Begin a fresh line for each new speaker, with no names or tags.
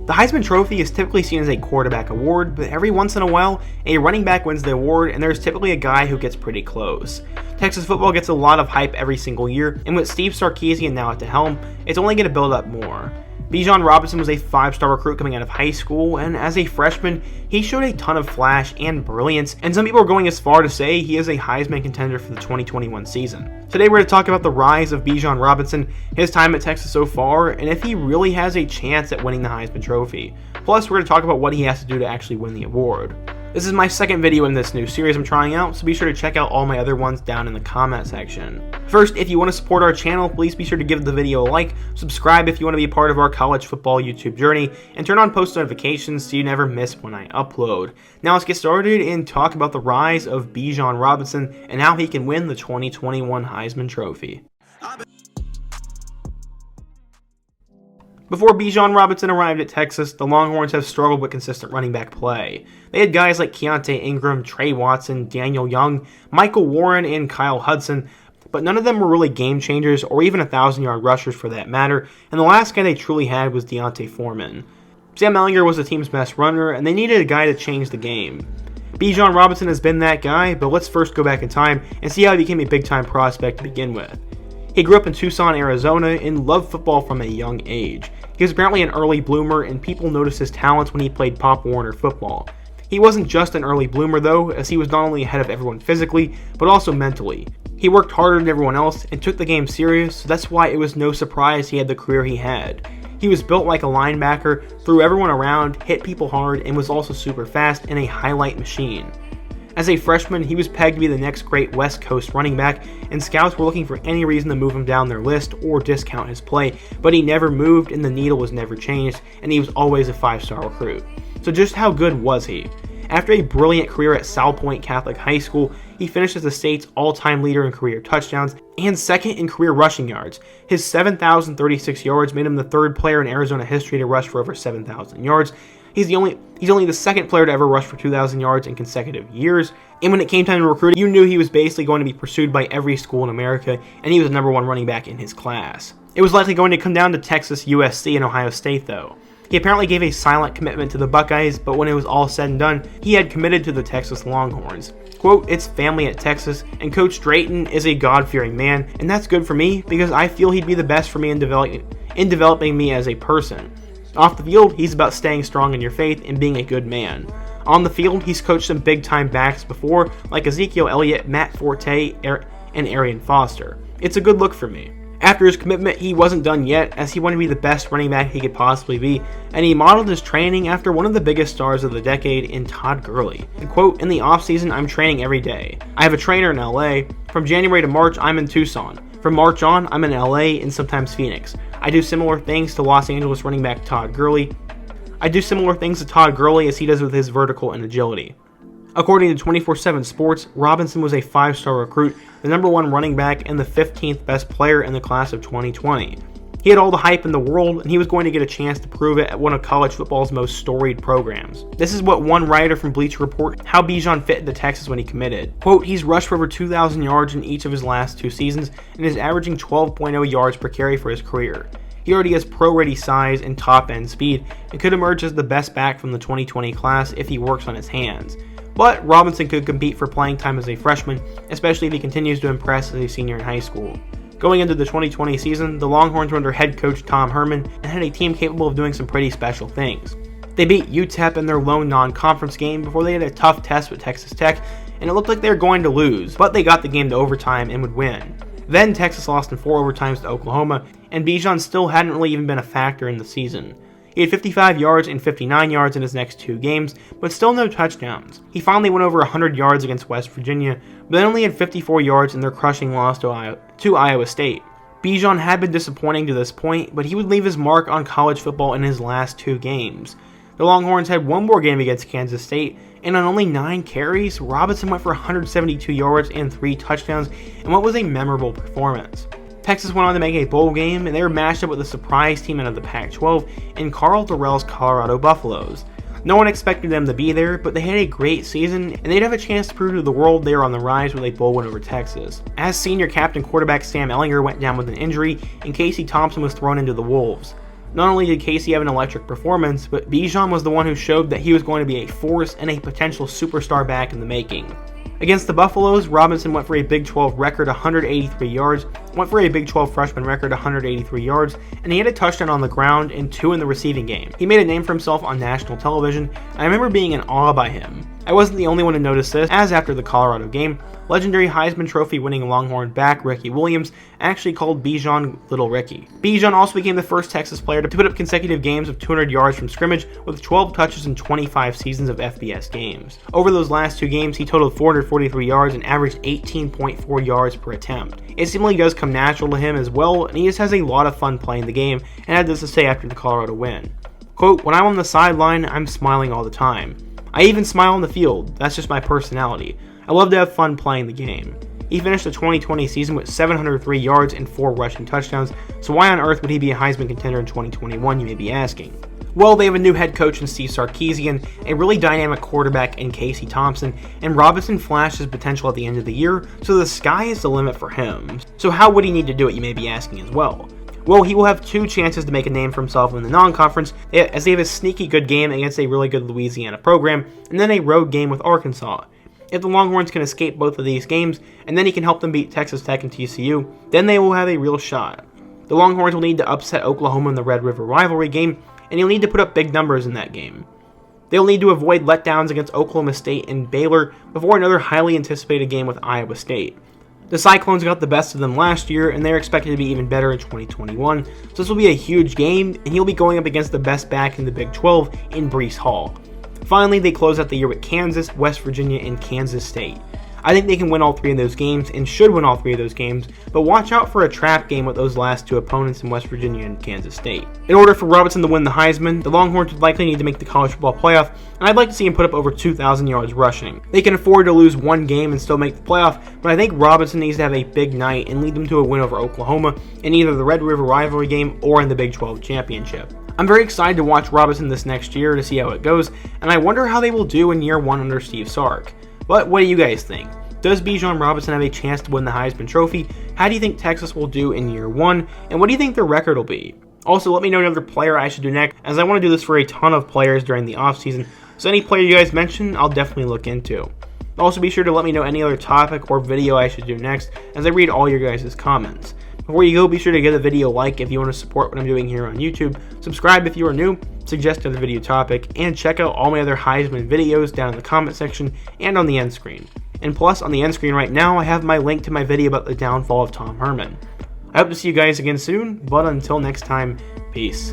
The Heisman Trophy is typically seen as a quarterback award, but every once in a while, a running back wins the award, and there's typically a guy who gets pretty close. Texas football gets a lot of hype every single year, and with Steve Sarkisian now at the helm, it's only going to build up more. Bijan Robinson was a 5-star recruit coming out of high school, and as a freshman, he showed a ton of flash and brilliance, and some people are going as far to say he is a Heisman contender for the 2021 season. Today we're going to talk about the rise of Bijan Robinson, his time at Texas so far, and if he really has a chance at winning the Heisman Trophy. Plus, we're going to talk about what he has to do to actually win the award. This is my second video in this new series I'm trying out, so be sure to check out all my other ones down in the comment section. First, if you want to support our channel, please be sure to give the video a like, subscribe if you want to be a part of our college football YouTube journey, and turn on post notifications so you never miss when I upload. Now let's get started and talk about the rise of Bijan Robinson and how he can win the 2021 Heisman Trophy. Before Bijan Robinson arrived at Texas, the Longhorns have struggled with consistent running back play. They had guys like Keontae Ingram, Trey Watson, Daniel Young, Michael Warren, and Kyle Hudson, but none of them were really game changers or even 1,000-yard rushers for that matter, and the last guy they truly had was D'Onta Foreman. Sam Ehlinger was the team's best runner, and they needed a guy to change the game. Bijan Robinson has been that guy, but let's first go back in time and see how he became a big-time prospect to begin with. He grew up in Tucson, Arizona, and loved football from a young age. He was apparently an early bloomer, and people noticed his talents when he played Pop Warner football. He wasn't just an early bloomer though, as he was not only ahead of everyone physically, but also mentally. He worked harder than everyone else and took the game serious, so that's why it was no surprise he had the career he had. He was built like a linebacker, threw everyone around, hit people hard, and was also super fast and a highlight machine. As a freshman, he was pegged to be the next great West Coast running back, and scouts were looking for any reason to move him down their list or discount his play, but he never moved and the needle was never changed, and he was always a 5-star recruit. So just how good was he? After a brilliant career at South Point Catholic High School, he finished as the state's all-time leader in career touchdowns and second in career rushing yards. His 7,036 yards made him the third player in Arizona history to rush for over 7,000 yards. He's only the second player to ever rush for 2,000 yards in consecutive years, and when it came time to recruit, you knew he was basically going to be pursued by every school in America, and he was the #1 running back in his class. It was likely going to come down to Texas, USC, and Ohio State though. He apparently gave a silent commitment to the Buckeyes, but when it was all said and done, he had committed to the Texas Longhorns. Quote, "It's family at Texas, and Coach Drayton is a God-fearing man, and that's good for me because I feel he'd be the best for me in developing me as a person. Off the field, he's about staying strong in your faith and being a good man. On the field, he's coached some big-time backs before, like Ezekiel Elliott, Matt Forte, and Arian Foster. It's a good look for me." After his commitment, he wasn't done yet, as he wanted to be the best running back he could possibly be, and he modeled his training after one of the biggest stars of the decade in Todd Gurley. And quote, "In the offseason, I'm training every day. I have a trainer in LA. From January to March, I'm in Tucson. From March on, I'm in LA and sometimes Phoenix. I do similar things to Los Angeles running back Todd Gurley. As he does with his vertical and agility." According to 24/7 Sports, Robinson was a 5-star recruit, the #1 running back, and the 15th best player in the class of 2020. He had all the hype in the world, and he was going to get a chance to prove it at one of college football's most storied programs. This is what one writer from Bleacher Report how Bijan fit into Texas when he committed. Quote, "He's rushed for over 2,000 yards in each of his last 2 seasons and is averaging 12.0 yards per carry for his career. He already has pro-ready size and top-end speed and could emerge as the best back from the 2020 class if he works on his hands. But Robinson could compete for playing time as a freshman, especially if he continues to impress as a senior in high school." Going into the 2020 season, the Longhorns were under head coach Tom Herman and had a team capable of doing some pretty special things. They beat UTEP in their lone non-conference game before they had a tough test with Texas Tech, and it looked like they were going to lose, but they got the game to overtime and would win. Then Texas lost in 4 overtimes to Oklahoma, and Bijan still hadn't really even been a factor in the season. He had 55 yards and 59 yards in his next 2 games, but still no touchdowns. He finally went over 100 yards against West Virginia, but then only had 54 yards in their crushing loss to Iowa State. Bijan had been disappointing to this point, but he would leave his mark on college football in his last 2 games. The Longhorns had one more game against Kansas State, and on only 9 carries, Robinson went for 172 yards and 3 touchdowns in what was a memorable performance. Texas went on to make a bowl game, and they were matched up with a surprise team out of the Pac-12 in Carl Durrell's Colorado Buffaloes. No one expected them to be there, but they had a great season, and they'd have a chance to prove to the world they were on the rise with a bowl win over Texas. As senior captain quarterback Sam Ehlinger went down with an injury, and Casey Thompson was thrown into the Wolves. Not only did Casey have an electric performance, but Bijan was the one who showed that he was going to be a force and a potential superstar back in the making. Against the Buffaloes, Robinson went for a Big 12 record 183 yards, went for a Big 12 freshman record 183 yards, and he had a touchdown on the ground and 2 in the receiving game. He made a name for himself on national television, and I remember being in awe by him. I wasn't the only one to notice this, as after the Colorado game, legendary Heisman Trophy winning Longhorn back Ricky Williams actually called Bijan Little Ricky. Bijan also became the first Texas player to put up consecutive games of 200 yards from scrimmage with 12 touches in 25 seasons of FBS games. Over those last 2 games, he totaled 443 yards and averaged 18.4 yards per attempt. It seemingly does come natural to him as well, and he just has a lot of fun playing the game, and had this to say after the Colorado win. Quote, "When I'm on the sideline, I'm smiling all the time. I even smile on the field. That's just my personality. I love to have fun playing the game." He finished the 2020 season with 703 yards and 4 rushing touchdowns, so why on earth would he be a Heisman contender in 2021, you may be asking? Well, they have a new head coach in Steve Sarkisian, a really dynamic quarterback in Casey Thompson, and Robinson flashed his potential at the end of the year, so the sky is the limit for him. So how would he need to do it, you may be asking as well? Well, he will have 2 chances to make a name for himself in the non-conference, as they have a sneaky good game against a really good Louisiana program, and then a road game with Arkansas. If the Longhorns can escape both of these games, and then he can help them beat Texas Tech and TCU, then they will have a real shot. The Longhorns will need to upset Oklahoma in the Red River rivalry game, and he'll need to put up big numbers in that game. They'll need to avoid letdowns against Oklahoma State and Baylor before another highly anticipated game with Iowa State. The Cyclones got the best of them last year, and they're expected to be even better in 2021, so this will be a huge game, and he'll be going up against the best back in the Big 12 in Breece Hall. Finally, they close out the year with Kansas, West Virginia, and Kansas State. I think they can win all 3 of those games, and should win all 3 of those games, but watch out for a trap game with those last 2 opponents in West Virginia and Kansas State. In order for Robinson to win the Heisman, the Longhorns would likely need to make the college football playoff, and I'd like to see him put up over 2,000 yards rushing. They can afford to lose 1 game and still make the playoff, but I think Robinson needs to have a big night and lead them to a win over Oklahoma in either the Red River rivalry game or in the Big 12 championship. I'm very excited to watch Robinson this next year to see how it goes, and I wonder how they will do in year 1 under Steve Sark. But what do you guys think? Does Bijan Robinson have a chance to win the Heisman Trophy? How do you think Texas will do in year 1? And what do you think their record will be? Also, let me know another player I should do next, as I want to do this for a ton of players during the offseason, so any player you guys mention, I'll definitely look into. Also, be sure to let me know any other topic or video I should do next, as I read all your guys' comments. Before you go, be sure to give the video a like if you want to support what I'm doing here on YouTube, subscribe if you are new, suggest another video topic, and check out all my other Heisman videos down in the comment section and on the end screen. And plus, on the end screen right now, I have my link to my video about the downfall of Tom Herman. I hope to see you guys again soon, but until next time, peace.